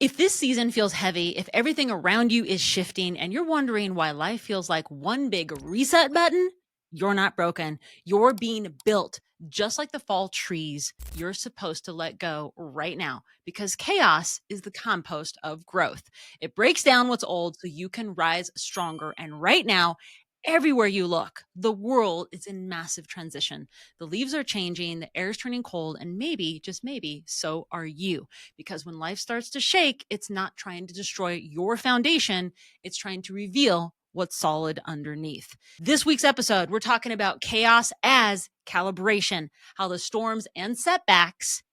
If this season feels heavy, if everything around you is shifting and you're wondering why life feels like one big reset button, you're not broken. You're being built just like the fall trees. You're supposed to let go right now because chaos is the compost of growth. It breaks down what's old so you can rise stronger. And right now, everywhere you look, the world is in massive transition. The leaves are changing, the air is turning cold, and maybe, just maybe, so are you. Because when life starts to shake, it's not trying to destroy your foundation, it's trying to reveal what's solid underneath. This week's episode, we're talking about chaos as calibration, how the storms and setbacks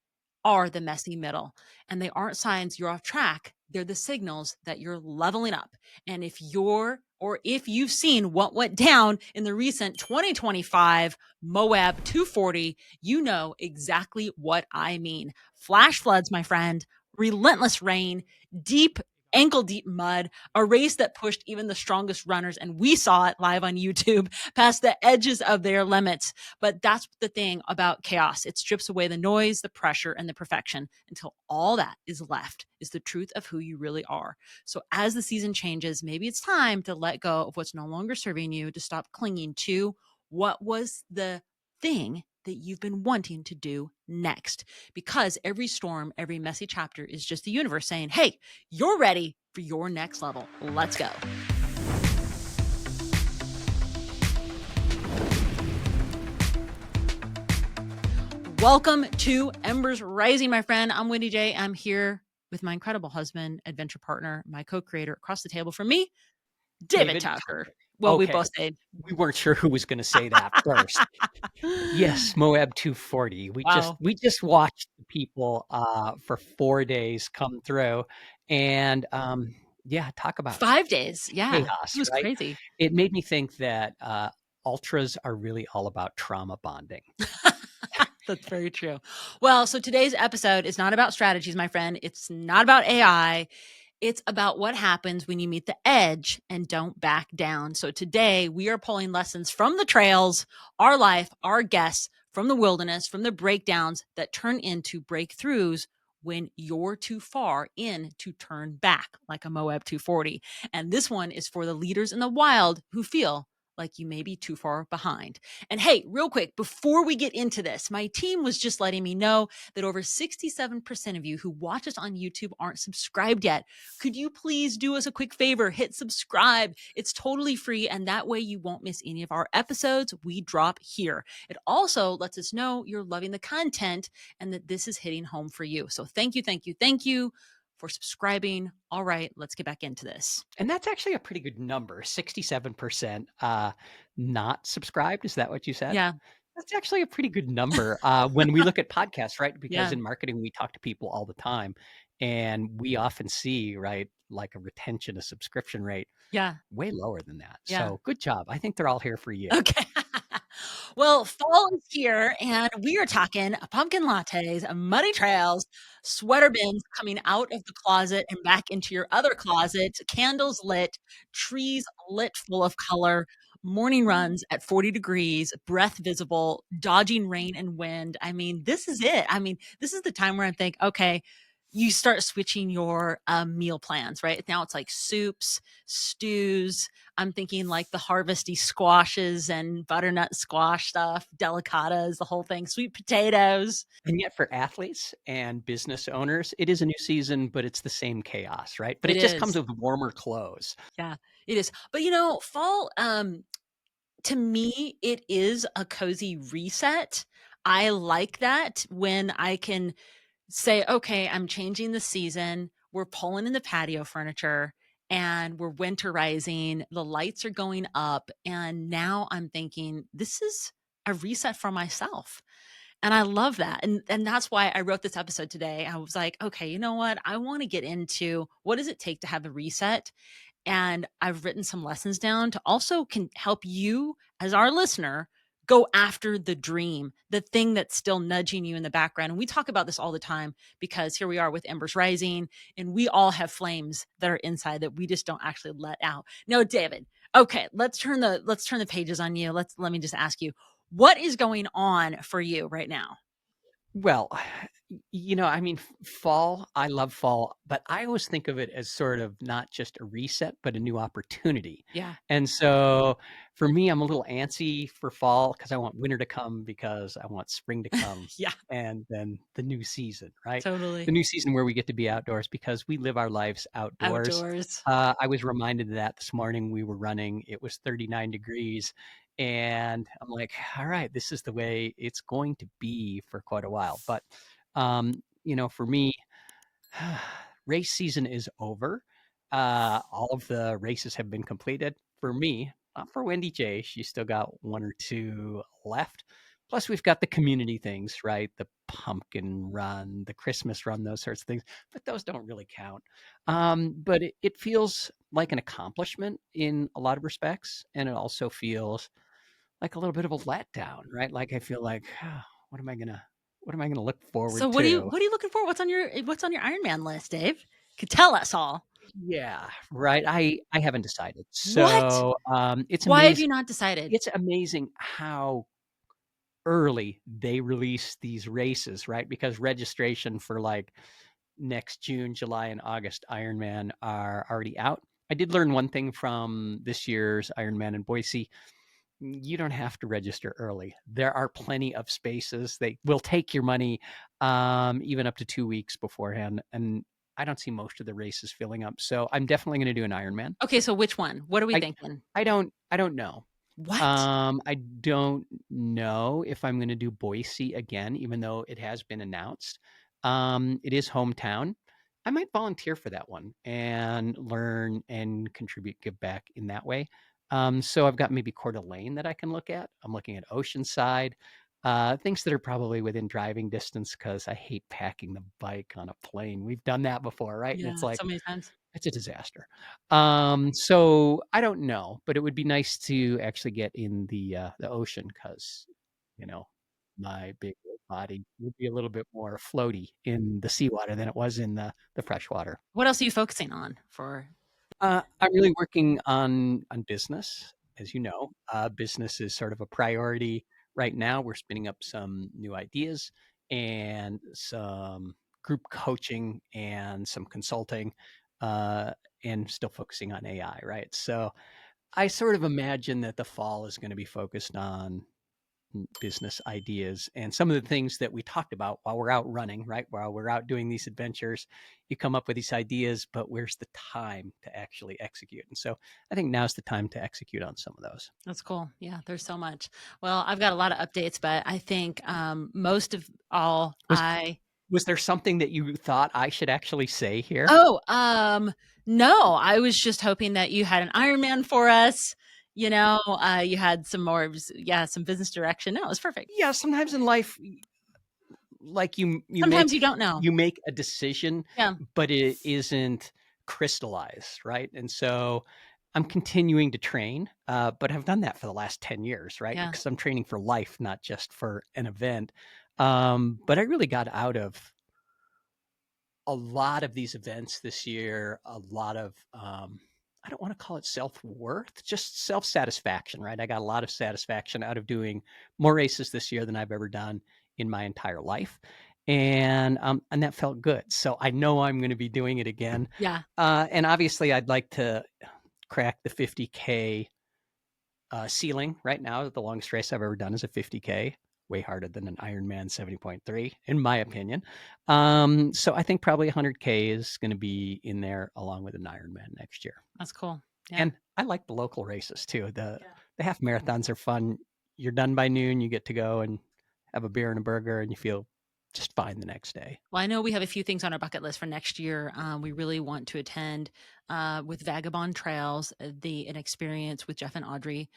are the messy middle. And they aren't signs you're off track. They're the signals that you're leveling up. And if you've seen what went down in the recent 2025 Moab 240, you know exactly what I mean. Flash floods, my friend, relentless rain, deep ankle deep mud, a race that pushed even the strongest runners, and we saw it live on YouTube, past the edges of their limits. But that's the thing about chaos. It strips away the noise, the pressure, and the perfection until all that is left is the truth of who you really are. So as the season changes, maybe it's time to let go of what's no longer serving you, to stop clinging to what was the thing that you've been wanting to do next. Because every storm, every messy chapter is just the universe saying, hey, you're ready for your next level. Let's go. Welcome to Embers Rising, my friend. I'm Wendy J. I'm here with my incredible husband, adventure partner, my co-creator across the table from me, David Tucker. Well, we both said we weren't sure who was going to say that first. Yes, Moab 240. We just watched the people for 4 days come through, and talk about 5 days. Yeah, chaos. it was right? crazy. It made me think that ultras are really all about trauma bonding. That's very true. Well, so today's episode is not about strategies, my friend. It's not about AI. It's about what happens when you meet the edge and don't back down. So today we are pulling lessons from the trails, our life, our guests, from the wilderness, from the breakdowns that turn into breakthroughs when you're too far in to turn back, like a Moab 240. And this one is for the leaders in the wild who feel like you may be too far behind. And hey, real quick, before we get into this, my team was just letting me know that over 67% of you who watch us on YouTube aren't subscribed yet. Could you please do us a quick favor? Hit subscribe. It's totally free, and that way you won't miss any of our episodes we drop here. It also lets us know you're loving the content and that this is hitting home for you. So thank you, thank you, thank you for subscribing. All right, let's get back into this. And that's actually a pretty good number, 67% not subscribed. Is that what you said? Yeah. That's actually a pretty good number when we look at podcasts, right? Because Yeah. in marketing, we talk to people all the time, and we often see, right, like a retention, a subscription rate, Yeah. way lower than that. Yeah. So good job. I think they're all here for you. Okay. Well, fall is here, and we are talking pumpkin lattes, muddy trails, sweater bins coming out of the closet and back into your other closet, candles lit, trees lit full of color, morning runs at 40 degrees, breath visible, dodging rain and wind. I mean, this is it. I mean, this is the time where I think, okay, you start switching your meal plans, right? Now it's like soups, stews. I'm thinking like the harvesty squashes and butternut squash stuff, delicatas, the whole thing, sweet potatoes. And yet for athletes and business owners, it is a new season, but it's the same chaos, right? But It it just comes is. with warmer clothes. Yeah, it is. But fall, to me, it is a cozy reset. I like that when I can say, okay, I'm changing the season. We're pulling in the patio furniture and we're winterizing. The lights are going up. And now I'm thinking, this is a reset for myself. And I love that. And that's why I wrote this episode today. I was like, okay, you know what? I want to get into what does it take to have a reset? And I've written some lessons down to also can help you as our listener go after the dream, the thing that's still nudging you in the background. And we talk about this all the time because here we are with Embers Rising, and we all have flames that are inside that we just don't actually let out. No, David. Okay, let's turn the pages on you. Let me just ask you, what is going on for you right now? Well, I mean, fall, I love fall, but I always think of it as sort of not just a reset, but a new opportunity. Yeah. And so for me, I'm a little antsy for fall because I want winter to come because I want spring to come Yeah, and then the new season, right? The totally. new season where we get to be outdoors because we live our lives outdoors. Outdoors. I was reminded of that this morning. We were running, it was 39 degrees. And I'm like, all right, this is the way it's going to be for quite a while. But for me, race season is over. All of the races have been completed. For me, not for Wendy J. She's still got one or two left. Plus, we've got the community things, right? The pumpkin run, the Christmas run, those sorts of things. But those don't really count. But it feels like an accomplishment in a lot of respects. And it also feels like a little bit of a letdown, right? Like I feel like, what am I gonna look So forward to? what are you looking for? What's on your Iron Man list, Dave? Could tell us all. Yeah, right. I haven't decided. What? So Why have you not decided? it's amazing how early they release these races, right? Because registration for like next June, July, and August Ironman are already out. I did learn one thing from this year's Ironman in Boise. You don't have to register early. There are plenty of spaces. They will take your money even up to 2 weeks beforehand. And I don't see most of the races filling up. So I'm definitely going to do an Ironman. Okay, so which one? What are we I thinking? I don't know. What? I don't know if I'm going to do Boise again, even though it has been announced. It is hometown. I might volunteer for that one and learn and contribute, give back in that way. So I've got maybe Coeur d'Alene that I can look at. I'm looking at Oceanside, things that are probably within driving distance because I hate packing the bike on a plane. We've done that before, right? And Yeah, it's so like, many times. it's a disaster. So I don't know, but it would be nice to actually get in the ocean because, you know, my big body would be a little bit more floaty in the seawater than it was in the freshwater. What else are you focusing on for? I'm really working on business, as you know. Business is sort of a priority right now. We're spinning up some new ideas and some group coaching and some consulting, uh, and still focusing on AI, right? So I sort of imagine that the fall is going to be focused on business ideas and some of the things that we talked about while we're out running, right? While we're out doing these adventures, you come up with these ideas, but where's the time to actually execute? And so I think now's the time to execute on some of those. That's cool. Yeah, there's so much. Well, I've got a lot of updates, but I think most of all, Was was there something that you thought I should actually say here? oh, no, I was just hoping that you had an Iron Man for us. You had some more, yeah, some business direction. No, it's perfect. Yeah, sometimes in life, like Sometimes you don't know. you make a decision, Yeah, but it isn't crystallized, right? And so I'm continuing to train, but I've done that for the last 10 years, right? yeah, Because I'm training for life, not just for an event. But I really got out of a lot of these events this year, a lot of I don't want to call it self-worth, just self-satisfaction, right? I got a lot of satisfaction out of doing more races this year than I've ever done in my entire life. And that felt good. So I know I'm going to be doing it again. yeah. And obviously I'd like to crack the 50K ceiling right now. The longest race I've ever done is a 50K, way harder than an Ironman 70.3, in my opinion. So I think probably 100K is going to be in there along with an Ironman next year. That's cool. Yeah. And I like the local races too. Yeah. The half marathons are fun. You're done by noon. You get to go and have a beer and a burger, and you feel just fine the next day. Well, I know we have a few things on our bucket list for next year. We really want to attend with Vagabond Trails, an experience with Jeff and Audrey,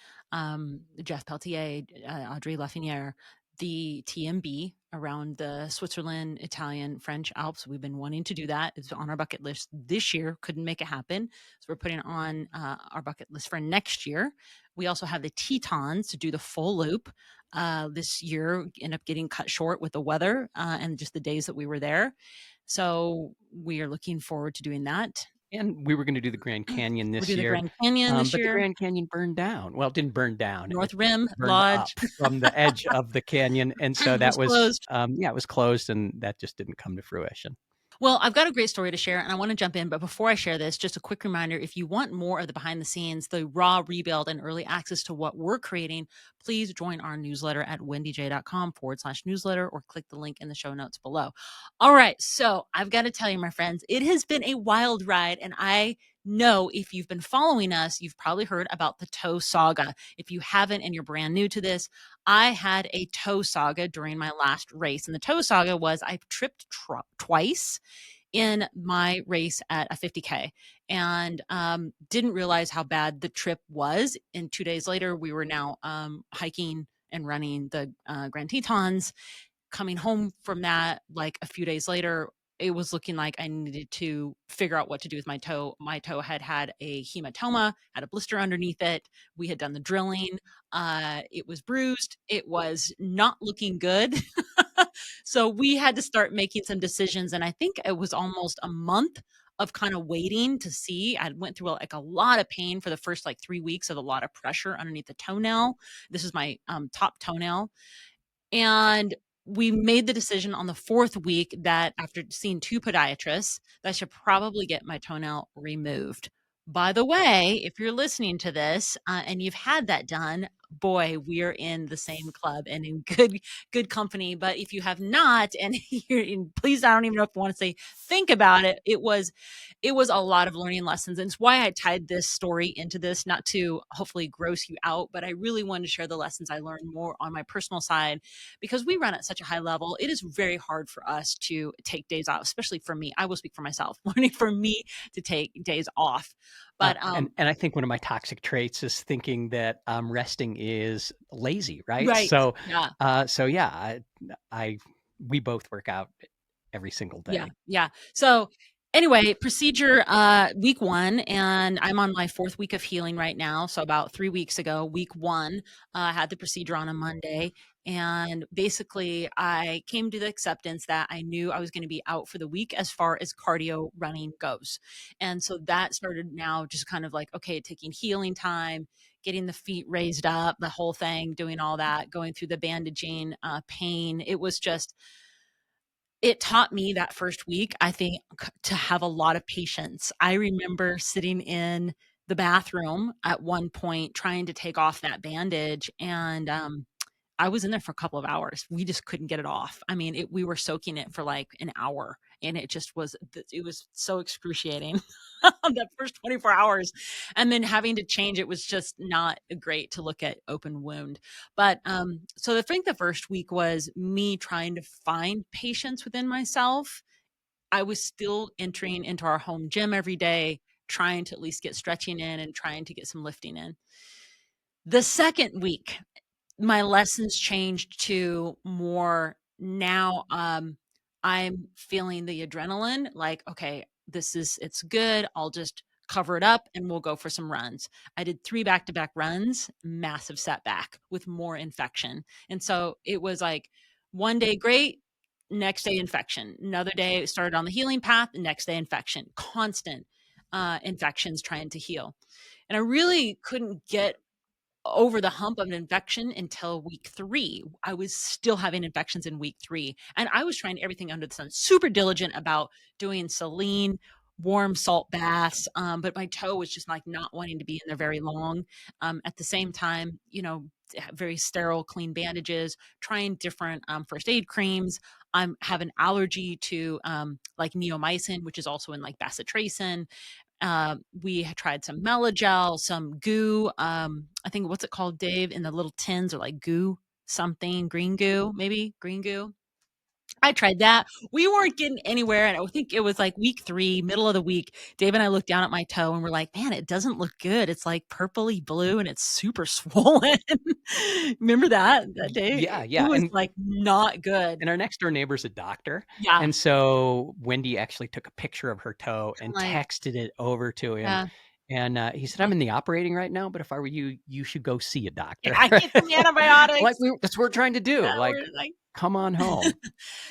Jeff Peltier, Audrey Lafreniere, the TMB around the Switzerland, Italian, French Alps. We've been wanting to do that. It's on our bucket list this year. Couldn't make it happen, so we're putting it on our bucket list for next year. We also have the Tetons to do the full loop this year. End up getting cut short with the weather and just the days that we were there. So we are looking forward to doing that. And we were gonna do the Grand Canyon We're this doing the year, Grand Canyon this but the year. Grand Canyon burned down. Well, it didn't burn down, it North Rim burned up Lodge from the edge of the canyon, and so that was was, closed. yeah, it was closed, and that just didn't come to fruition. Well, I've got a great story to share, and I want to jump in. But before I share this, just a quick reminder, if you want more of the behind the scenes, the raw rebuild, and early access to what we're creating, please join our newsletter at wendyj.com/newsletter or click the link in the show notes below. All right. So I've got to tell you, my friends, it has been a wild ride. And I know if you've been following us, you've probably heard about the Toe Saga. If you haven't and you're brand new to this, I had a toe saga during my last race. And the toe saga was I tripped twice in my race at a 50K and didn't realize how bad the trip was. And 2 days later, we were now hiking and running the Grand Tetons. Coming home from that, like a few days later, it was looking like I needed to figure out what to do with my toe. My toe had a hematoma, had a blister underneath it. We had done the drilling. It was bruised. It was not looking good. So we had to start making some decisions. And I think it was almost a month of kind of waiting to see. I went through like a lot of pain for the first like 3 weeks of a lot of pressure underneath the toenail. This is my top toenail. And we made the decision on the 4th week that after seeing 2 podiatrists, that I should probably get my toenail removed. By the way, if you're listening to this, and you've had that done, boy, we're in the same club and in good company. But if you have not, and please, I don't even know if you want to say think about it. It was a lot of learning lessons. And it's why I tied this story into this, not to hopefully gross you out, but I really wanted to share the lessons I learned more on my personal side because we run at such a high level. It is very hard for us to take days off, especially for me. I will speak for myself, learning for me to take days off. But And I think one of my toxic traits is thinking that, resting is lazy, right? right. So, Yeah. so yeah, I we both work out every single Yeah, day. yeah. So anyway, procedure week 1, and I'm on my 4th week of healing right now. So about 3 weeks ago, week 1, I had the procedure on a Monday. And basically, I came to the acceptance that I knew I was going to be out for the week as far as cardio running goes. And so that started now just kind of like, okay, taking healing time, getting the feet raised up, the whole thing, doing all that, going through the bandaging, pain. It taught me that first week, I think, to have a lot of patience. I remember sitting in the bathroom at one point trying to take off that bandage, and, I was in there for a couple of hours. We just couldn't get it off. I mean, we were soaking it for like an hour, and it just was it was so excruciating that first 24 hours. And then having to change it was just not great to look at open wound. But so I think the first week was me trying to find patience within myself. I was still entering into our home gym every day, trying to at least get stretching in and trying to get some lifting in. The second week, my lessons changed to more now, I'm feeling the adrenaline, like, "Okay, it's good, I'll just cover it up and we'll go for some runs." I did 3 back-to-back runs, massive setback with more infection, and so it was like, one day great, next day infection, another day started on the healing path, next day infection, constant, infections trying to heal, and I really couldn't get over the hump of an infection until week 3. I was still having infections in week 3, and I was trying everything under the sun, super diligent about doing saline, warm salt baths, but my toe was just, like, not wanting to be in there very long. At the same time, very sterile, clean bandages, trying different, first aid creams. I have an allergy to, like, neomycin, which is also in, like, bacitracin. We had tried some Melagel, some goo. I think what's it called, Dave? In the little tins or like goo something, green goo, maybe green goo. I tried that. We weren't getting anywhere. And I think it was like week 3, middle of the week. Dave and I looked down at my toe and we're like, man, it doesn't look good. It's like purpley blue and it's super swollen. Remember that day? Yeah, It yeah, was like not good. and our next door neighbor's a doctor, Yeah. and so Wendy actually took a picture of her toe I'm and like, texted it over to him, yeah. and, he said, "I'm in the operating right now, but if I were you, you should go see a doctor." I get some antibiotics. Like, that's what we're trying to do, Yeah, like, we're like, come on home.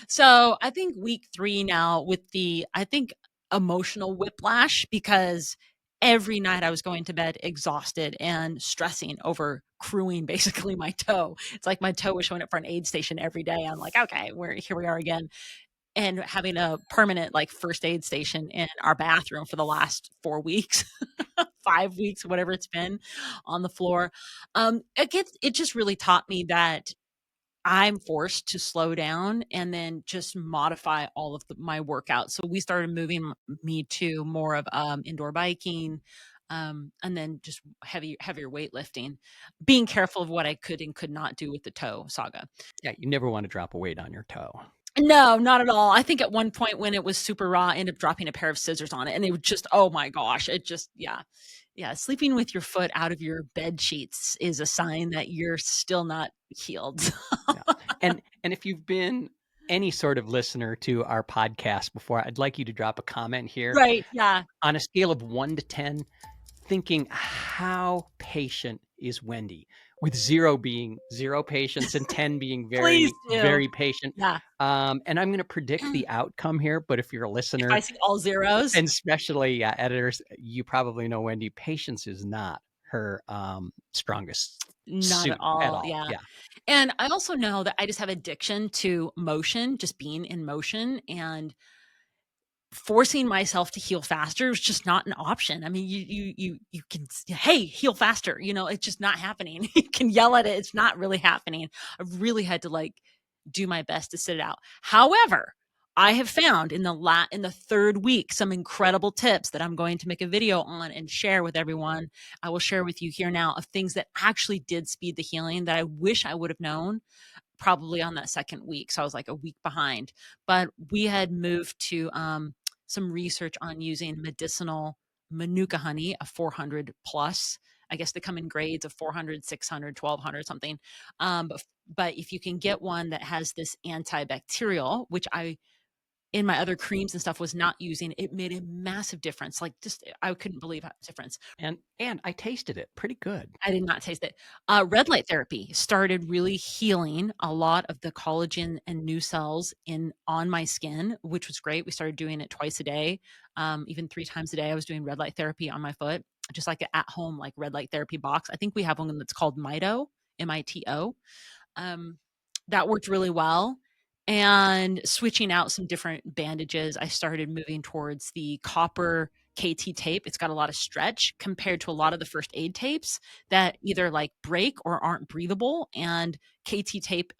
so I think week 3 now with the I think emotional whiplash because every night I was going to bed exhausted and stressing over crewing basically my toe. It's like my toe was showing up for an aid station every day. I'm like, okay, here we are again. And having a permanent like first aid station in our bathroom for the last 4 weeks, 5 weeks, whatever it's been on the floor. It just really taught me that I'm forced to slow down and then just modify all of my workouts. So we started moving me to more of indoor biking, and then just heavier weightlifting, being careful of what I could and could not do with the Toe Saga. Yeah, you never want to drop a weight on your toe. No, not at all. I think at one point when it was super raw, I ended up dropping a pair of scissors on it, and it would just, oh my gosh, it just, yeah. Yeah, sleeping with your foot out of your bed sheets is a sign that you're still not healed. Yeah. And if you've been any sort of listener to our podcast before, I'd like you to drop a comment here. Right, yeah. On a scale of 1 to 10, thinking how patient is Wendy, with 0 being 0 patience and 10 being Please very, do. very patient. Yeah. And I'm going to predict the outcome here, but if you're a If I listener, see all zeros? and especially editors, you probably know Wendy, patience is not her strongest Not at suit at all, all. yeah. Yeah. And I also know that I just have addiction to motion, just being in motion, and forcing myself to heal faster is just not an option. I mean, you can hey, heal faster, it's just not happening. You can yell at it, it's not really happening. I've really had to like do my best to sit it out. However, I have found in the third week some incredible tips that I'm going to make a video on and share with everyone. I will share with you here now of things that actually did speed the healing that I wish I would have known probably on that second week. So I was like a week behind. But we had moved to some research on using medicinal manuka honey, a 400 plus. I guess they come in grades of 400, 600, 1200, something. But if you can get one that has this antibacterial, which I in my other creams and stuff was not using, it made a massive difference. Like just I couldn't believe how difference. And I tasted it pretty good. I did not taste it. Red light therapy started really healing a lot of the collagen and new cells on my skin, which was great. We started doing it twice a day, even 3 times a day. I was doing red light therapy on my foot, just like an at home like red light therapy box. I think we have one that's called Mito, Mito. Um, that worked really well. And switching out some different bandages, I started moving towards the copper KT tape. It's got a lot of stretch compared to a lot of the first aid tapes that either like break or aren't breathable. And KT tape,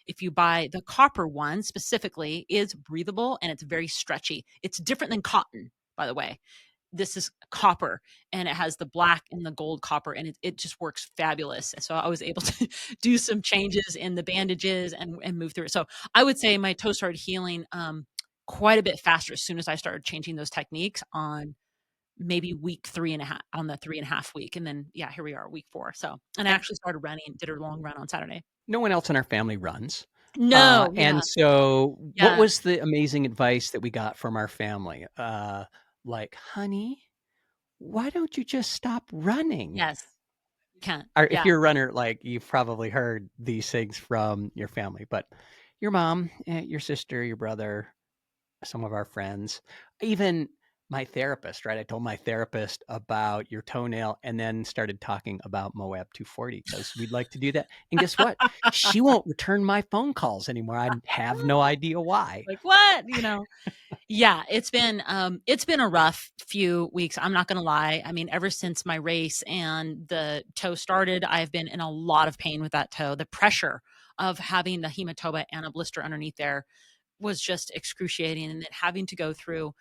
if you buy the copper one specifically, is breathable and it's very stretchy. It's different than cotton, by the way. This is copper and it has the black and the gold copper and it just works fabulous. So I was able to do some changes in the bandages and move through it. So I would say my toe started healing quite a bit faster as soon as I started changing those techniques on maybe week 3.5 on the 3.5 week. And then, yeah, here we are week 4. So, and I actually started running, did a long run on Saturday. No one else in our family runs. No. And so what Yeah. was the amazing advice that we got from our family? Like, honey, why don't you just stop running? Yes. Can't. Or Yeah. if you're a runner, like you've probably heard these things from your family, but your mom, your sister, your brother, some of our friends, even my therapist, right? I told my therapist about your toenail and then started talking about Moab 240 because we'd like to do that. And guess what? She won't return my phone calls anymore. I have no idea why. Like what? Yeah, it's been a rough few weeks. I'm not gonna lie. I mean, ever since my race and the toe started, I've been in a lot of pain with that toe. The pressure of having the hematoma and a blister underneath there was just excruciating. And then having to go through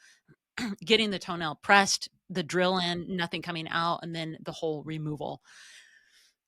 getting the toenail pressed, the drill in, nothing coming out, and then the whole removal.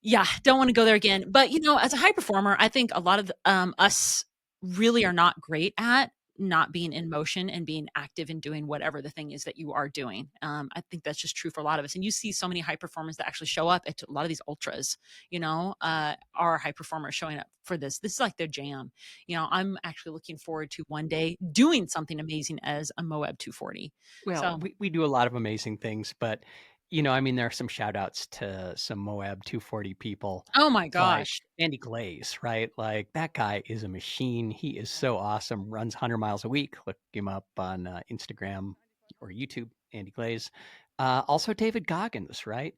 Yeah, don't want to go there again. But as a high performer, I think a lot of us really are not great at not being in motion and being active and doing whatever the thing is that you are doing. I think that's just true for a lot of us. And you see so many high performers that actually show up at a lot of these ultras, are high performers showing up for this. This is like their jam. I'm actually looking forward to one day doing something amazing as a Moab 240. Well, So, we do a lot of amazing things, but I mean, there are some shout outs to some Moab 240 people oh my like gosh. Andy Glaze, right? Like that guy is a machine. He is so awesome, runs 100 miles a week. Look him up on Instagram. or YouTube, Andy Glaze. Also David Goggins, right?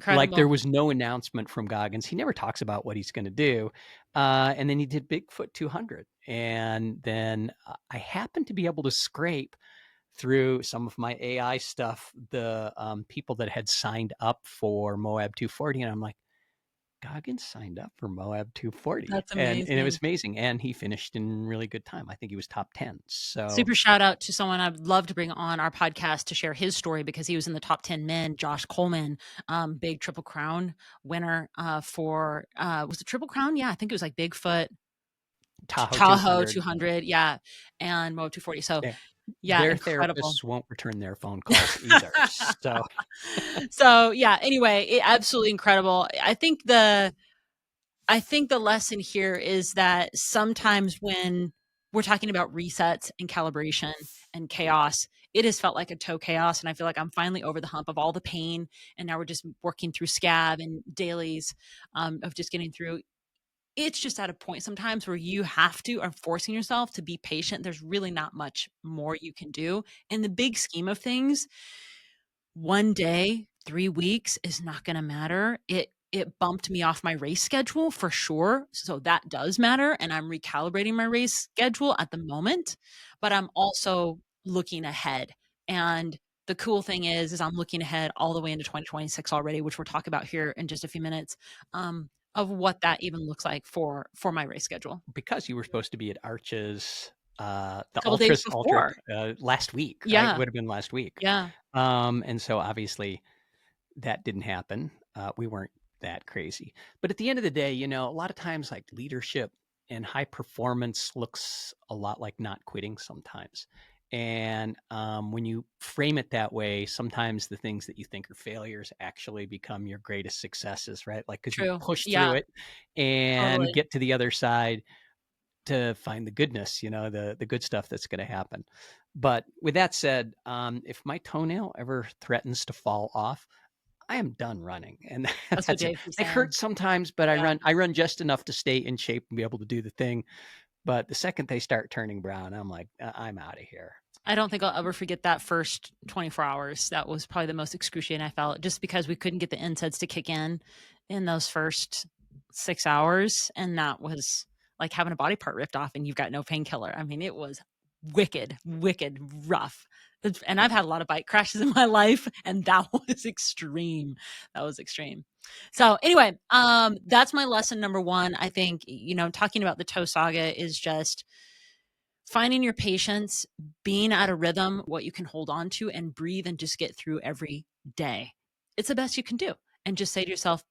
Like there Incredible. was no announcement from Goggins. He never talks about what he's going to do. And then he did Bigfoot 200. And then I happened to be able to scrape through some of my AI stuff, the people that had signed up for Moab 240. And I'm like, Goggins signed up for Moab 240. That's And it was amazing. amazing. And he finished in really good time. I think he was top 10. So Super shout out to someone I'd love to bring on our podcast to share his story because he was in the top 10 men, Josh Coleman, big Triple Crown winner for, was it Triple Crown? Yeah, I think it was like Bigfoot, Tahoe Tahoe 200. 200. Yeah. And Mo 240. So, Yeah. yeah, Their incredible. therapists won't return their phone calls either. So So, yeah, anyway, absolutely incredible. I think the lesson here is that sometimes when we're talking about resets and calibration and chaos, it has felt like a toe chaos. And I feel like I'm finally over the hump of all the pain. And now we're just working through scab and dailies of just getting through. It's just at a point sometimes where you have to, are forcing yourself to be patient. There's really not much more you can do. In the big scheme of things, one day, 3 weeks is not gonna matter. It bumped me off my race schedule for sure, so that does matter, and I'm recalibrating my race schedule at the moment, but I'm also looking ahead, and the cool thing is I'm looking ahead all the way into 2026 already, which we'll talk about here in just a few minutes, of what that even looks like for my race schedule. because you were supposed to be at Arches, the Couple days Ultra before. last week, right? It Yeah, would have been last week. yeah, And so obviously that didn't happen. We weren't that crazy. But at the end of the day, you know, a lot of times like leadership and high performance looks a lot like not quitting sometimes. And when you frame it that way, sometimes the things that you think are failures actually become your greatest successes, right? Like, because you true. push through Yeah, it and totally. get to the other side to find the goodness, you know, the good stuff that's going to happen. But with that said, if my toenail ever threatens to fall off, I am done running, and That's what that's it. Dave keeps It saying. hurts sometimes, but Yeah. I run just enough to stay in shape and be able to do the thing. But the second they start turning brown, I'm like, I'm out of here. I don't think I'll ever forget that first 24 hours. That was probably the most excruciating I felt just because we couldn't get the NSAIDs to kick in those first 6 hours, and that was like having a body part ripped off and you've got no painkiller. I mean, it was wicked, wicked rough. And I've had a lot of bike crashes in my life, and that was extreme. That was extreme. So anyway, that's my lesson number 1. I think, you know, talking about the Toe Saga is just finding your patience, being at a rhythm, what you can hold on to and breathe and just get through every day. It's the best you can do. And just say to yourself,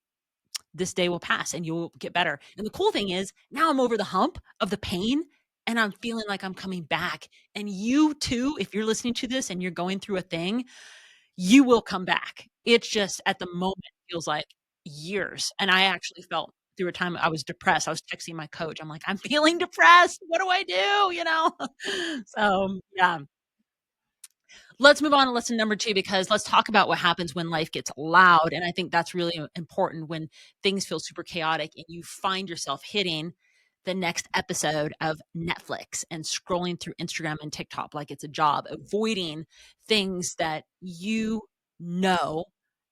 this day will pass and you'll get better. And the cool thing is now I'm over the hump of the pain and I'm feeling like I'm coming back. And you too, if you're listening to this and you're going through a thing, you will come back. It's just at the moment feels like years. And I actually felt through a time I was depressed. I was texting my coach. I'm like, I'm feeling depressed. What do I do? You know? So yeah. Let's move on to lesson number 2 because let's talk about what happens when life gets loud. And I think that's really important when things feel super chaotic and you find yourself hitting the next episode of Netflix and scrolling through Instagram and TikTok like it's a job, avoiding things that you know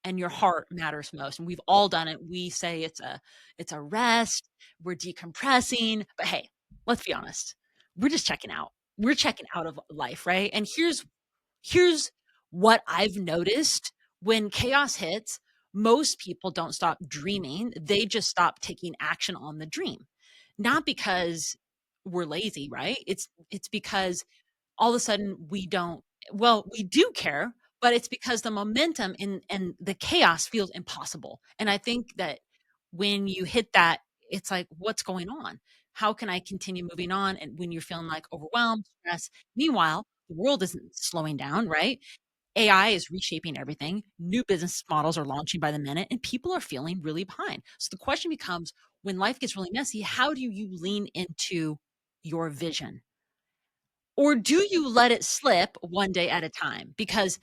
and your heart matters most. And we've all done it. We say it's a rest, we're decompressing, but hey, let's be honest. We're just checking out. We're checking out of life, right? And here's what I've noticed when chaos hits, most people don't stop dreaming. They just stop taking action on the dream. Not because we're lazy, right? It's because all of a sudden we don't, well, we do care, but it's because the momentum in and the chaos feels impossible. And I think that when you hit that, it's like, what's going on? How can I continue moving on? And when you're feeling like overwhelmed, stress, meanwhile, the world isn't slowing down, right? AI is reshaping everything. New business models are launching by the minute, and people are feeling really behind. So the question becomes when life gets really messy, how do you lean into your vision? Or do you let it slip one day at a time? Because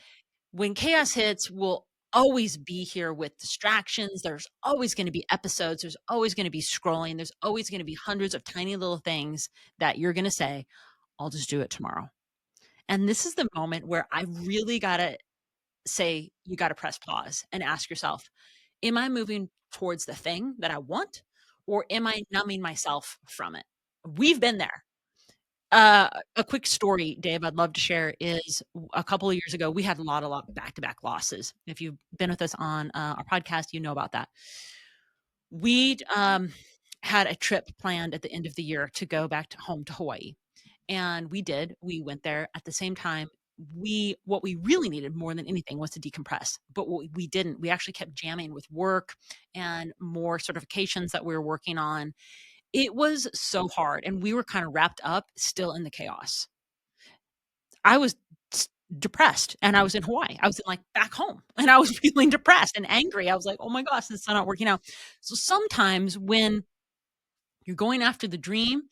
when chaos hits, we'll always be here with distractions. There's always going to be episodes. There's always going to be scrolling. There's always going to be hundreds of tiny little things that you're going to say, I'll just do it tomorrow. And this is the moment where I really gotta say, you gotta press pause and ask yourself, am I moving towards the thing that I want, or am I numbing myself from it? We've been there. A quick story, Dave, I'd love to share is a couple of years ago, we had a lot of back-to-back losses. If you've been with us on our podcast, you know about that. We'd had a trip planned at the end of the year to go back to home to Hawaii. And we did. We went there at the same time. What we really needed more than anything was to decompress. But what we didn't, we actually kept jamming with work and more certifications that we were working on. It was so hard. And we were kind of wrapped up still in the chaos. I was depressed and I was in Hawaii. I was in like back home and I was feeling depressed and angry. I was like, oh my gosh, this is not working out. So sometimes when you're going after the dream,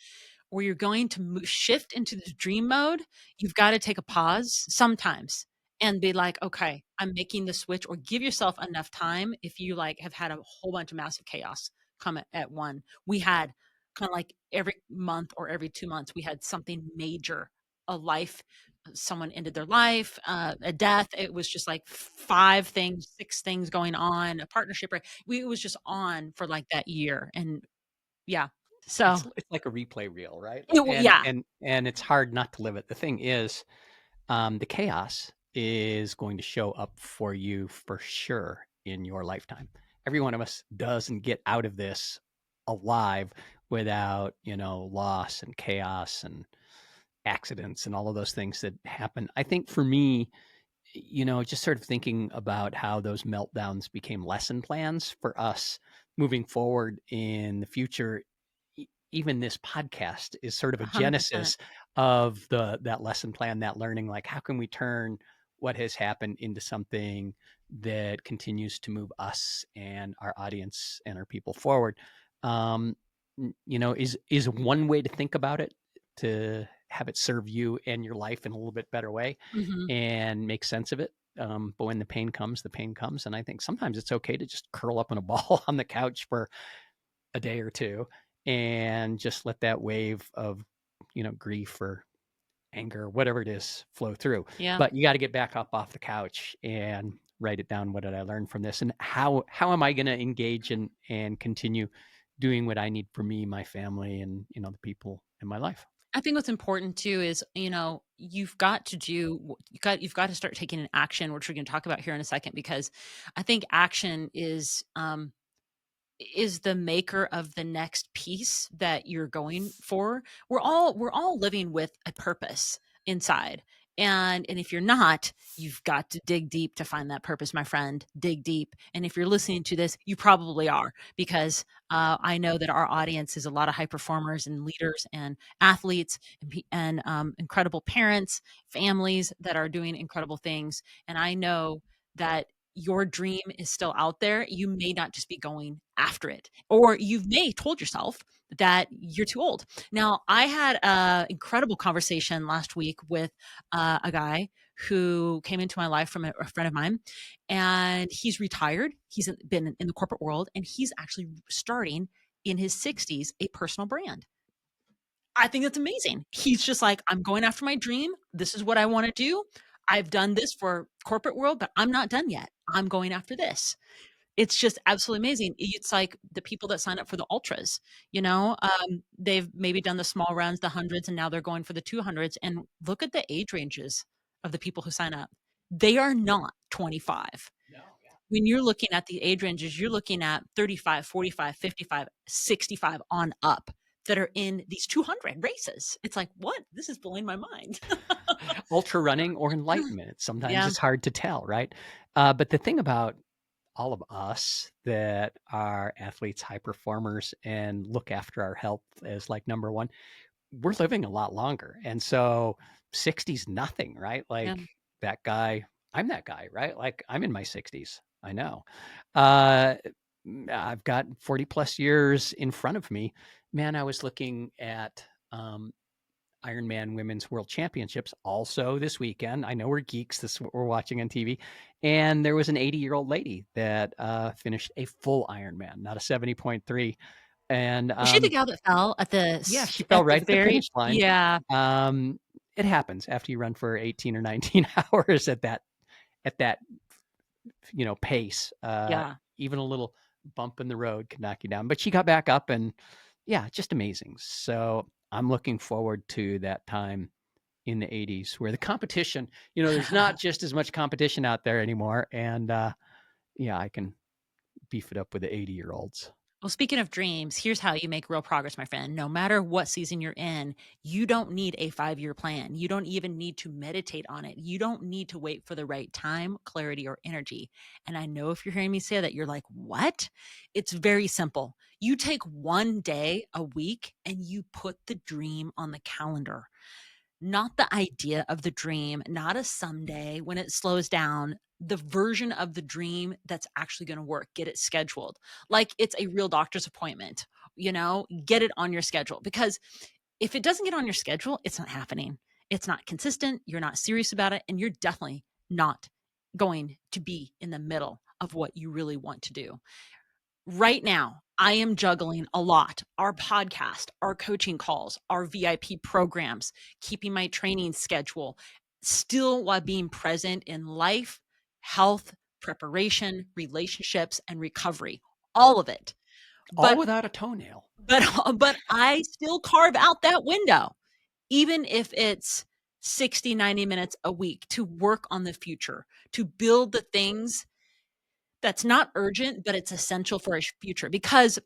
or you're going to shift into the dream mode, you've got to take a pause sometimes and be like, okay, I'm making the switch, or give yourself enough time. If you like have had a whole bunch of massive chaos come at one, we had kind of like every month or every 2 months, we had something major, a life, someone ended their life, a death. It was just like 5 things, 6 things going on, a partnership. It was just on for like that year. And yeah, so It's like a replay reel, right? yeah. And it's hard not to live it. The thing is, the chaos is going to show up for you for sure in your lifetime. Every one of us doesn't get out of this alive without, loss and chaos and accidents and all of those things that happen. I think for me, just sort of thinking about how those meltdowns became lesson plans for us moving forward in the future. Even this podcast is sort of a 100%. genesis of that lesson plan, that learning, like how can we turn what has happened into something that continues to move us and our audience and our people forward. um, is one way to think about it, to have it serve you and your life in a little bit better way Mhm. and make sense of it. But when the pain comes, the pain comes. And I think sometimes it's okay to just curl up in a ball on the couch for a day or two and just let that wave of, grief or anger, whatever it is, flow through. Yeah. But you got to get back up off the couch and write it down. What did I learn from this? And how am I going to engage and continue doing what I need for me, my family, and, the people in my life? I think what's important too is, you've got to you've got to start taking an action, which we're gonna talk about here in a second, because I think action is the maker of the next piece that you're going for. We're all living with a purpose inside. And if you're not, you've got to dig deep to find that purpose, my friend. Dig deep. And if you're listening to this, you probably are, because I know that our audience is a lot of high performers and leaders and athletes and incredible parents, families that are doing incredible things. And I know that your dream is still out there. You may not just be going after it, or you may told yourself that you're too old. Now, I had an incredible conversation last week with a guy who came into my life from a friend of mine, and he's retired. He's been in the corporate world, and he's actually starting in his 60s a personal brand. I think that's amazing. He's just like, I'm going after my dream. This is what I want to do. I've done this for corporate world, but I'm not done yet. I'm going after this. It's just absolutely amazing. It's like the people that sign up for the ultras, they've maybe done the small runs, the hundreds, and now they're going for the 200s. And look at the age ranges of the people who sign up. They are not 25. No, yeah. When you're looking at the age ranges, you're looking at 35, 45, 55, 65 on up that are in these 200 races. It's like, what? This is blowing my mind. Ultra running or enlightenment. Sometimes Yeah. it's hard to tell, right? But the thing about all of us that are athletes, high performers, and look after our health as like number one, we're living a lot longer. And so 60's nothing, right? Yeah. Like that guy, I'm that guy, right? Like I'm in my 60's. I know. Uh, I've got 40 plus years in front of me. Man, I was looking at Ironman Women's World Championships also this weekend. I know we're geeks. This is what we're watching on TV. And there was an 80-year-old lady that finished a full Ironman, not a 70.3. And Was she the gal that fell at yeah, she fell the right at the very finish line. yeah. Um, it happens after you run for 18 or 19 hours at that pace. Yeah. Even a little bump in the road can knock you down. But she got back up, and yeah, just amazing. So I'm looking forward to that time in the 80s where the competition, there's not just as much competition out there anymore. And yeah, I can beef it up with the 80-year-olds. Well, speaking of dreams, here's how you make real progress, my friend. No matter what season you're in, you don't need a 5-year plan. You don't even need to meditate on it. You don't need to wait for the right time, clarity, or energy. And I know if you're hearing me say that, you're like, what? It's very simple. You take one day a week and you put the dream on the calendar. Not the idea of the dream, not a someday when it slows down, the version of the dream that's actually going to work. Get it scheduled like it's a real doctor's appointment, get it on your schedule. Because if it doesn't get on your schedule, it's not happening. It's not consistent. You're not serious about it. And you're definitely not going to be in the middle of what you really want to do. Right now, I am juggling a lot. Our podcast, our coaching calls, our VIP programs, keeping my training schedule, still while being present in life, health, preparation, relationships, and recovery. All of it. All But without a toenail. but I still carve out that window, even if it's 60, 90 minutes a week to work on the future, to build the things that's not urgent, but it's essential for our future. Because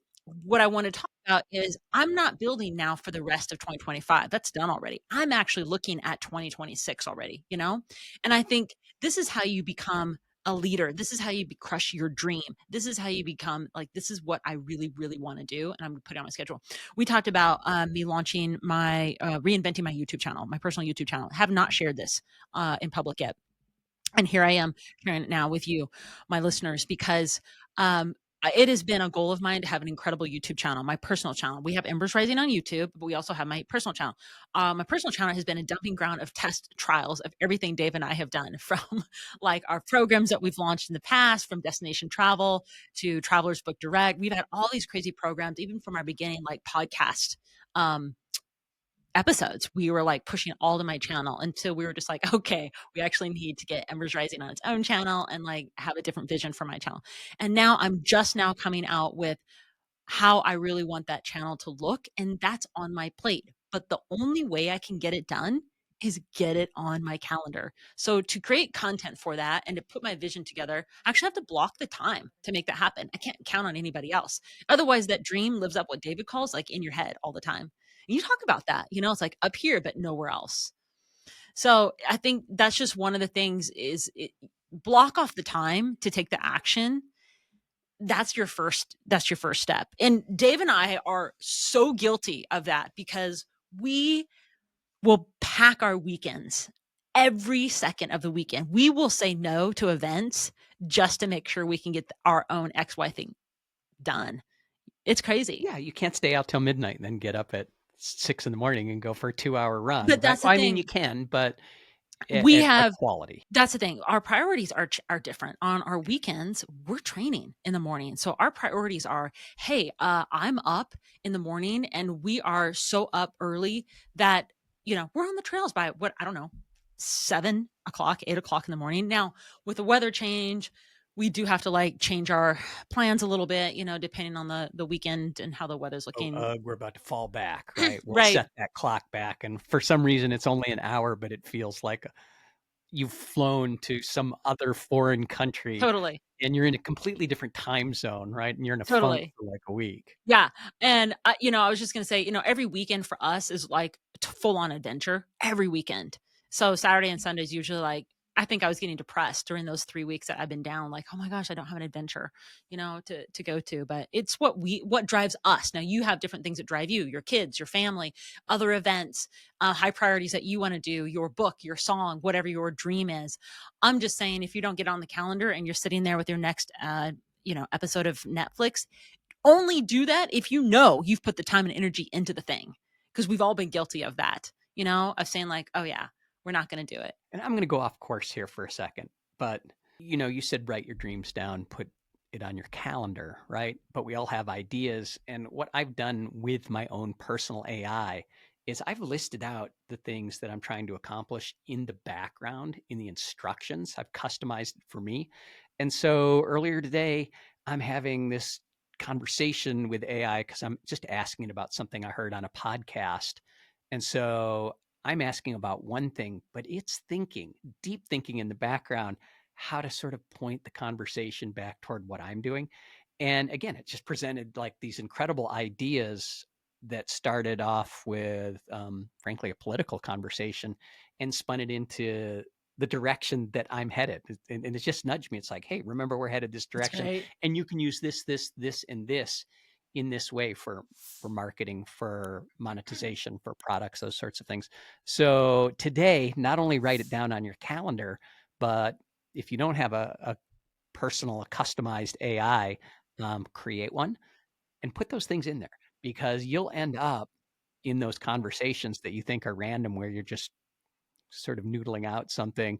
what I want to talk about is I'm not building now for the rest of 2025. That's done already. I'm actually looking at 2026 already. And I think this is how you become a leader. This is how you crush your dream. This is how you become like, this is what I really, really want to do. And I'm going to put it on my schedule. We talked about me launching reinventing my YouTube channel, my personal YouTube channel. Have not shared this in public yet. And here I am sharing it now with you, my listeners, because it has been a goal of mine to have an incredible YouTube channel, my personal channel. We have Embers Rising on YouTube, but we also have my personal channel. My personal channel has been a dumping ground of test trials of everything Dave and I have done, from like our programs that we've launched in the past, from Destination Travel to Travelers Book Direct. We've had all these crazy programs, even from our beginning, like podcast episodes. We were like pushing all to my channel until we were just like, okay, we actually need to get Embers Rising on its own channel and like have a different vision for my channel. And now I'm just now coming out with how I really want that channel to look. And that's on my plate. But the only way I can get it done is get it on my calendar. So to create content for that and to put my vision together, I actually have to block the time to make that happen. I can't count on anybody else. Otherwise, that dream lives up what David calls like in your head all the time. And you talk about that, it's like up here, but nowhere else. So I think that's just one of the things is block off the time to take the action. That's your first step. And Dave and I are so guilty of that because we will pack our weekends every second of the weekend. We will say no to events just to make sure we can get our own XY thing done. It's crazy. Yeah, you can't stay out till midnight and then get up at 6 in the morning and go for a 2-hour run, But right? that's the Well, I mean, you thing. can, but We at have quality. That's the thing. Our priorities are different. On our weekends, we're training in the morning. So our priorities are, hey, I'm up in the morning and we are so up early that, we're on the trails by what, I don't know, 7 o'clock, 8 o'clock in the morning. Now, with the weather change, we do have to like change our plans a little bit, depending on the weekend and how the weather's looking. We're about to fall back, right? We'll Right. set that clock back. And for some reason, it's only an hour, but it feels like you've flown to some other foreign country Totally. and you're in a completely different time zone, right? And you're in a funk Totally. for like a week. Yeah. And, I was just going to say, every weekend for us is like full on adventure every weekend. So Saturday and Sunday is usually like, I think I was getting depressed during those 3 weeks that I've been down. Like, oh my gosh, I don't have an adventure, to go to. But it's what drives us. Now you have different things that drive you, your kids, your family, other events, high priorities that you want to do, your book, your song, whatever your dream is. I'm just saying, if you don't get on the calendar and you're sitting there with your next, episode of Netflix, only do that if you've put the time and energy into the thing. Because we've all been guilty of that, of saying like, oh yeah, we're not going to do it. And I'm going to go off course here for a second, but you said write your dreams down, put it on your calendar, right? But we all have ideas. And what I've done with my own personal AI is I've listed out the things that I'm trying to accomplish in the background in the instructions. I've customized it for me. And so earlier today, I'm having this conversation with AI because I'm just asking about something I heard on a podcast. And so I'm asking about one thing, but it's thinking, deep thinking in the background, how to sort of point the conversation back toward what I'm doing. And again, it just presented like these incredible ideas that started off with, frankly, a political conversation and spun it into the direction that I'm headed. And it just nudged me. It's like, hey, remember, we're headed this That's direction, great. and you can use this, and this in this way for marketing, for monetization, for products, those sorts of things. So today, not only write it down on your calendar, but if you don't have a personal, a customized AI, create one and put those things in there, because you'll end up in those conversations that you think are random, where you're just sort of noodling out something,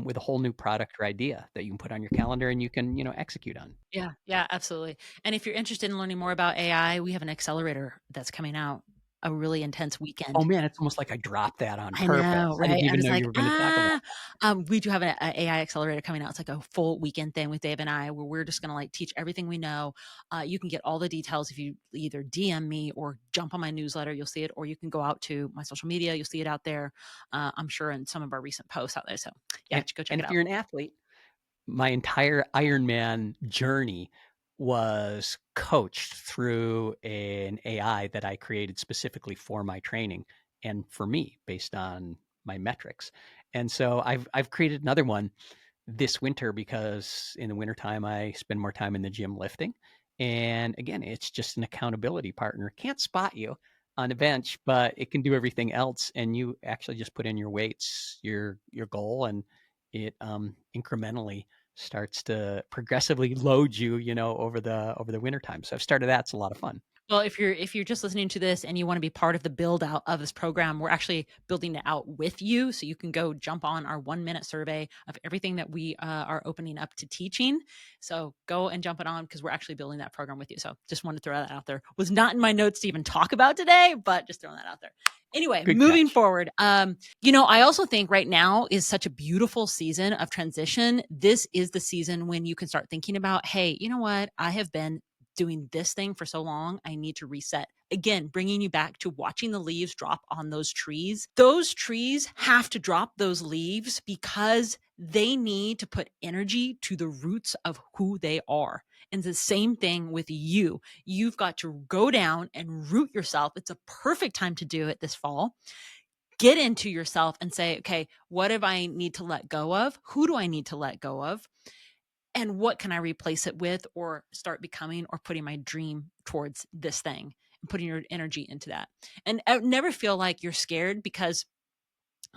with a whole new product or idea that you can put on your calendar and you can, execute on. Yeah, yeah, absolutely. And if you're interested in learning more about AI, we have an accelerator that's coming out, a really intense Oh weekend. man, it's almost like I dropped that on I purpose. know, I didn't right? I'm even just know you like, were going to talk about that. we do have an AI accelerator coming out. It's like a full weekend thing with Dave and I, where we're just going to like teach everything we know. You can get all the details if you either DM me or jump on my newsletter. You'll see it, or you can go out to my social media. You'll see it out there. I'm sure in some of our recent posts out there. So yeah, And, go check and it if out. you're an athlete, my entire Ironman journey was coached through an AI that I created specifically for my training and for me, based on my metrics. And so I've created another one this winter, because in the wintertime I spend more time in the gym lifting. And again, it's just an accountability partner. Can't spot you on the bench, but it can do everything else. And you actually just put in your weights, your goal, and it incrementally starts to progressively load you, over the wintertime. So I've started that. It's a lot of fun. Well, if you're just listening to this and you want to be part of the build out of this program, we're actually building it out with you. So you can go jump on our 1 minute survey of everything that we are opening up to teaching. So go and jump it on, because we're actually building that program with you. So just wanted to throw that out there. Was not in my notes to even talk about today, but just throwing that out there. Anyway, Good moving catch. forward, I also think right now is such a beautiful season of transition. This is the season when you can start thinking about, hey, you know what? I have been doing this thing for so long, I need to reset. Again, bringing you back to watching the leaves drop on those trees. Those trees have to drop those leaves because they need to put energy to the roots of who they are. And the same thing with you. You've got to go down and root yourself. It's a perfect time to do it this fall. Get into yourself and say, okay, what do I need to let go of? Who do I need to let go of? And what can I replace it with, or start becoming, or putting my dream towards this thing and putting your energy into that. And never feel like you're scared, because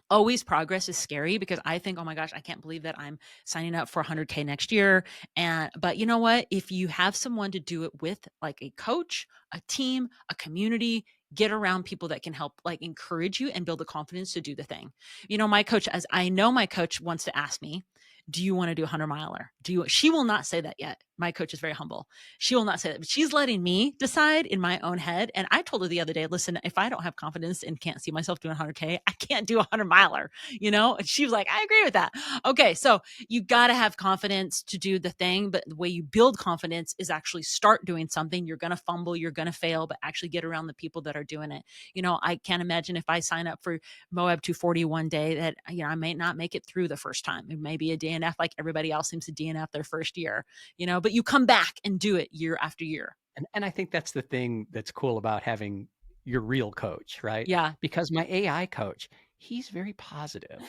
always progress is scary, because I think, oh my gosh, I can't believe that I'm signing up for 100K next year. But you know what? If you have someone to do it with, like a coach, a team, a community, get around people that can help like encourage you and build the confidence to do the thing. My coach, as I know, my coach wants to ask me, do you want to do a 100 miler? She will not say that yet. My coach is very humble. She will not say that, but she's letting me decide in my own head. And I told her the other day, listen, if I don't have confidence and can't see myself doing 100K, I can't do a 100 miler, And she was like, I agree with that. Okay. So you got to have confidence to do the thing. But the way you build confidence is actually start doing something. You're going to fumble, you're going to fail, but actually get around the people that are doing it. I can't imagine if I sign up for Moab 240 one day that, I may not make it through the first time. It may be a DNF like everybody else seems to DNF their first year, but you come back and do it year after year. And I think that's the thing that's cool about having your real coach, right? Yeah. Because my AI coach, he's very positive.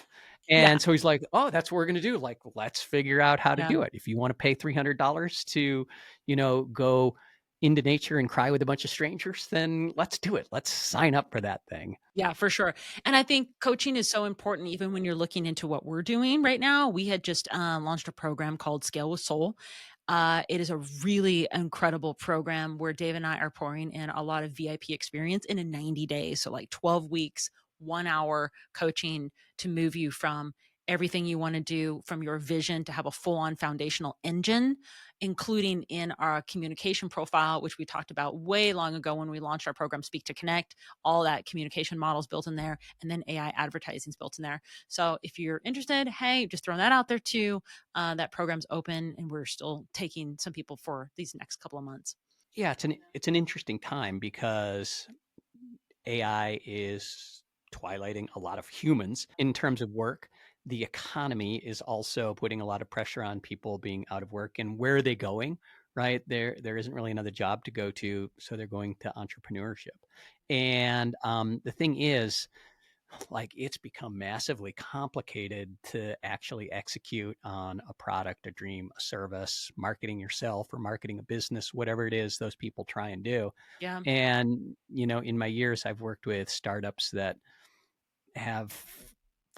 Yeah. And so he's like, "Oh, that's what we're going to do. Like, let's figure out how to Yeah. do it. If you want to pay $300 to, go into nature and cry with a bunch of strangers, then let's do it. Let's sign up for that thing." Yeah, for sure. And I think coaching is so important, even when you're looking into what we're doing right now. We had just launched a program called Scale with Soul. It is a really incredible program where Dave and I are pouring in a lot of VIP experience in a 90 days. So, like 12 weeks, 1 hour coaching to move you from everything you want to do from your vision to have a full-on foundational engine, including in our communication profile, which we talked about way long ago when we launched our program, Speak to Connect. All that communication models built in there, and then AI advertising is built in there. So if you're interested, hey, just throwing that out there too. That program's open, and we're still taking some people for these next couple of months. Yeah, it's an interesting time because AI is twilighting a lot of humans in terms of work. The economy is also putting a lot of pressure on people being out of work, and where are they going? Right there isn't really another job to go to, so they're going to entrepreneurship. And the thing is, like, it's become massively complicated to actually execute on a product, a dream, a service, marketing yourself or marketing a business, whatever it is those people try and do. Yeah. And, in my years, I've worked with startups that have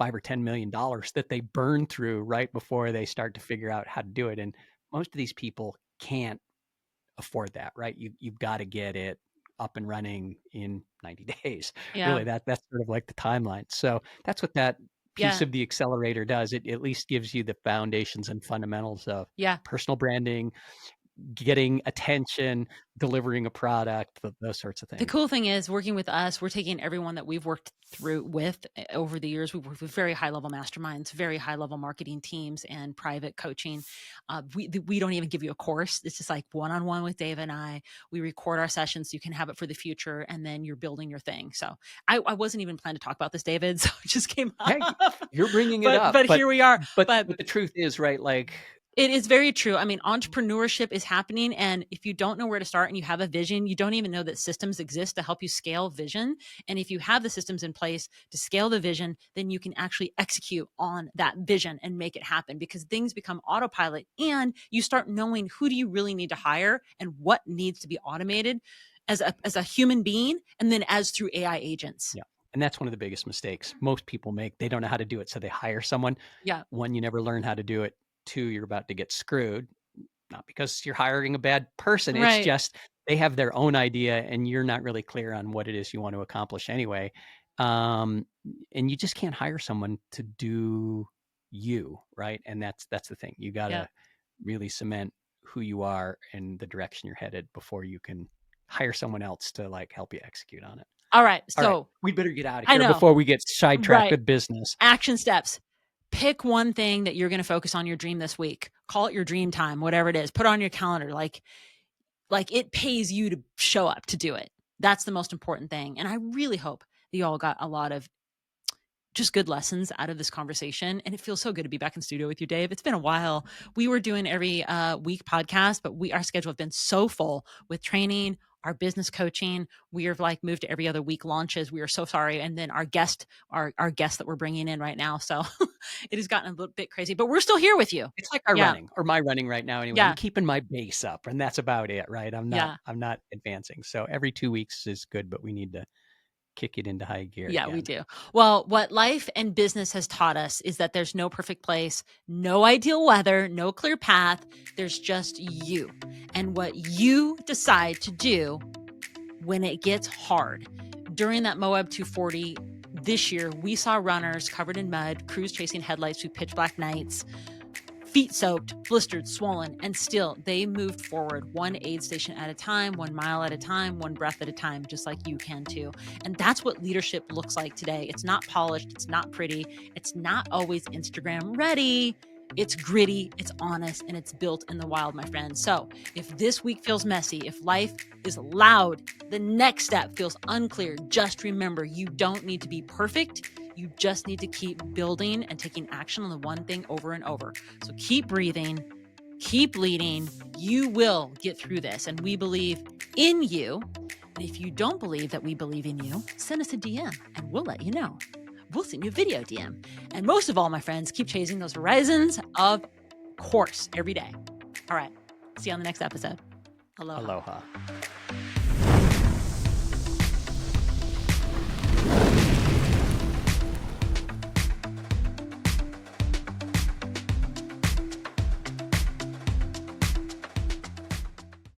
$5 or $10 million that they burn through right before they start to figure out how to do it. And most of these people can't afford that, right? You've got to get it up and running in 90 days. Yeah. Really, that's sort of like the timeline. So that's what that piece Yeah. of the accelerator does. It at least gives you the foundations and fundamentals of Yeah. personal branding, getting attention, delivering a product, those sorts of The things. cool thing is, working with us, we're taking everyone that we've worked through with over the years. We've worked with very high level masterminds, very high level marketing teams, and private coaching. We don't even give you a course. It's just like one-on-one with Dave and I. We record our sessions so you can have it for the future, and then you're building your thing. So I wasn't even planning to talk about this, David. So it just came up. Hey, you're bringing it up, but here we are. But But the truth is, right? Like, it is very true. I mean, entrepreneurship is happening. And if you don't know where to start and you have a vision, you don't even know that systems exist to help you scale vision. And if you have the systems in place to scale the vision, then you can actually execute on that vision and make it happen, because things become autopilot and you start knowing who do you really need to hire and what needs to be automated as a human being, and then as through AI agents. yeah. And that's one of the biggest mistakes most people make. They don't know how to do it, so they hire someone. Yeah. One, you never learn how to do it. Two, you're about to get screwed. Not because you're hiring a bad person. It's Right. just they have their own idea and you're not really clear on what it is you want to accomplish anyway. And you just can't hire someone to do you, right? And that's the thing. You got to Yeah. really cement who you are and the direction you're headed before you can hire someone else to like help you execute on it. All right. All right, So we'd better get out of I here know. before we get sidetracked Right. with business. Action steps. Pick one thing that you're going to focus on your dream this week. Call it your dream time, whatever it is. Put it on your calendar. Like it pays you to show up to do it. That's the most important thing. And I really hope that you all got a lot of just good lessons out of this conversation. And it feels so good to be back in studio with you, Dave. It's been a while. We were doing every week podcast, but our schedule has been so full with training, our business coaching. We are like moved to every other week launches. We are so sorry. And then our guest that we're bringing in right now. So it has gotten a little bit crazy, but we're still here with you. It's like our running, or my running right now anyway. Yeah. I'm keeping my base up, and that's about it, right? I'm not advancing. So every 2 weeks is good, but we need to kick it into high gear. Yeah, again. we do. Well, what life and business has taught us is that there's no perfect place, no ideal weather, no clear path. There's just you and what you decide to do when it gets hard. During that Moab 240 this year, we saw runners covered in mud, crews chasing headlights through pitch black nights, feet soaked, blistered, swollen, and still they moved forward one aid station at a time, 1 mile at a time, one breath at a time, just like you can too. And that's what leadership looks like today. It's not polished. It's not pretty. It's not always Instagram ready. It's gritty, it's honest, and it's built in the wild, my friends. So if this week feels messy, if life is loud, the next step feels unclear, just remember you don't need to be perfect. You just need to keep building and taking action on the one thing over and over. So keep breathing, keep leading. You will get through this. And we believe in you. And if you don't believe that we believe in you, send us a DM and we'll let you know. We'll send you a video DM. And most of all, my friends, keep chasing those horizons of course every day. All right. See you on the next episode. Aloha. Aloha.